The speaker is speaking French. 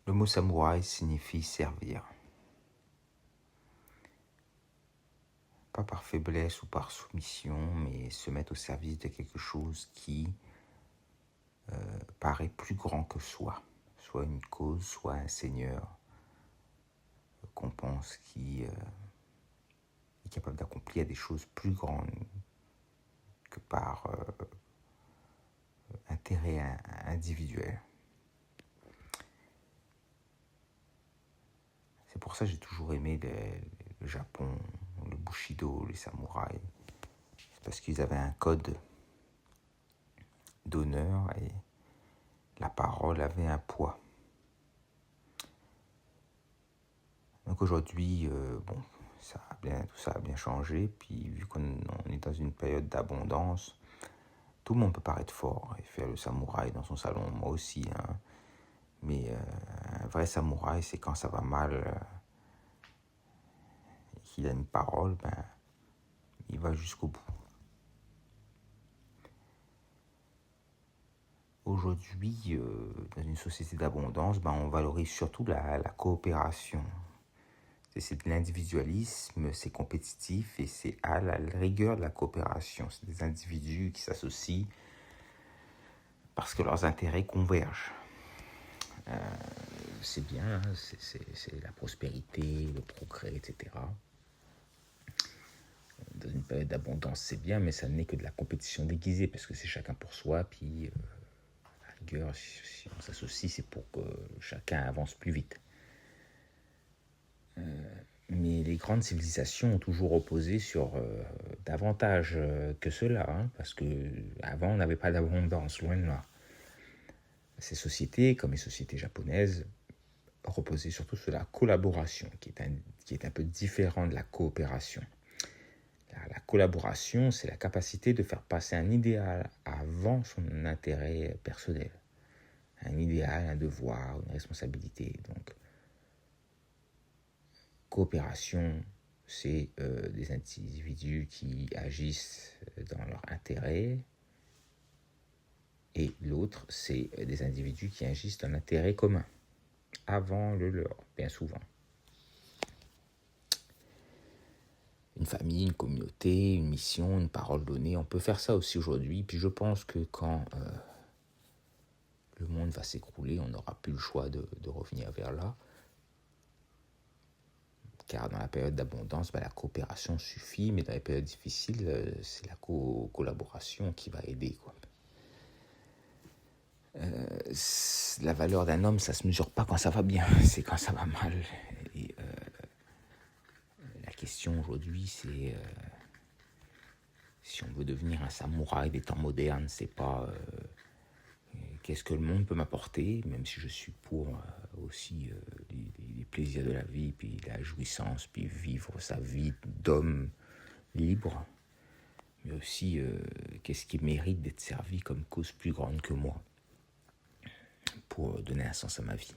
Le mot samouraï signifie servir. Pas par faiblesse ou par soumission, mais se mettre au service de quelque chose qui paraît plus grand que soi. Soit une cause, soit un seigneur qu'on pense qui est capable d'accomplir des choses plus grandes que par intérêt individuel. C'est pour ça que j'ai toujours aimé le Japon, le Bushido, les samouraïs. C'est parce qu'ils avaient un code d'honneur et la parole avait un poids. Donc aujourd'hui, tout ça a bien changé. Puis vu qu'on est dans une période d'abondance, tout le monde peut paraître fort et faire le samouraï dans son salon, moi aussi. Hein. Mais un vrai samouraï, c'est quand ça va mal et qu'il a une parole, il va jusqu'au bout. Aujourd'hui, dans une société d'abondance, on valorise surtout la coopération. C'est de l'individualisme, c'est compétitif et c'est à la rigueur de la coopération. C'est des individus qui s'associent parce que leurs intérêts convergent. C'est bien, hein, c'est la prospérité, le progrès, etc. Dans une période d'abondance, c'est bien, mais ça n'est que de la compétition déguisée parce que c'est chacun pour soi. Puis, à la rigueur, si on s'associe, c'est pour que chacun avance plus vite. Mais les grandes civilisations ont toujours reposé sur davantage que cela, hein, parce qu'avant, on n'avait pas d'abondance, loin de là. Ces sociétés, comme les sociétés japonaises, reposaient surtout sur la collaboration, qui est un peu différent de la coopération. La collaboration, c'est la capacité de faire passer un idéal avant son intérêt personnel. Un idéal, un devoir, une responsabilité. Donc, coopération, c'est des individus qui agissent dans leur intérêt. Et l'autre, c'est des individus qui agissent dans l'intérêt commun, avant le leur, bien souvent. Une famille, une communauté, une mission, une parole donnée, on peut faire ça aussi aujourd'hui. Puis je pense que quand le monde va s'écrouler, on n'aura plus le choix de revenir vers là. Car dans la période d'abondance, la coopération suffit, mais dans les périodes difficiles, c'est la collaboration qui va aider, quoi. La valeur d'un homme, ça se mesure pas quand ça va bien, c'est quand ça va mal. Et la question aujourd'hui, c'est si on veut devenir un samouraï des temps modernes, c'est pas qu'est-ce que le monde peut m'apporter, même si je suis pour aussi les plaisirs de la vie, puis la jouissance, puis vivre sa vie d'homme libre, mais aussi qu'est-ce qui mérite d'être servi comme cause plus grande que moi pour donner un sens à ma vie.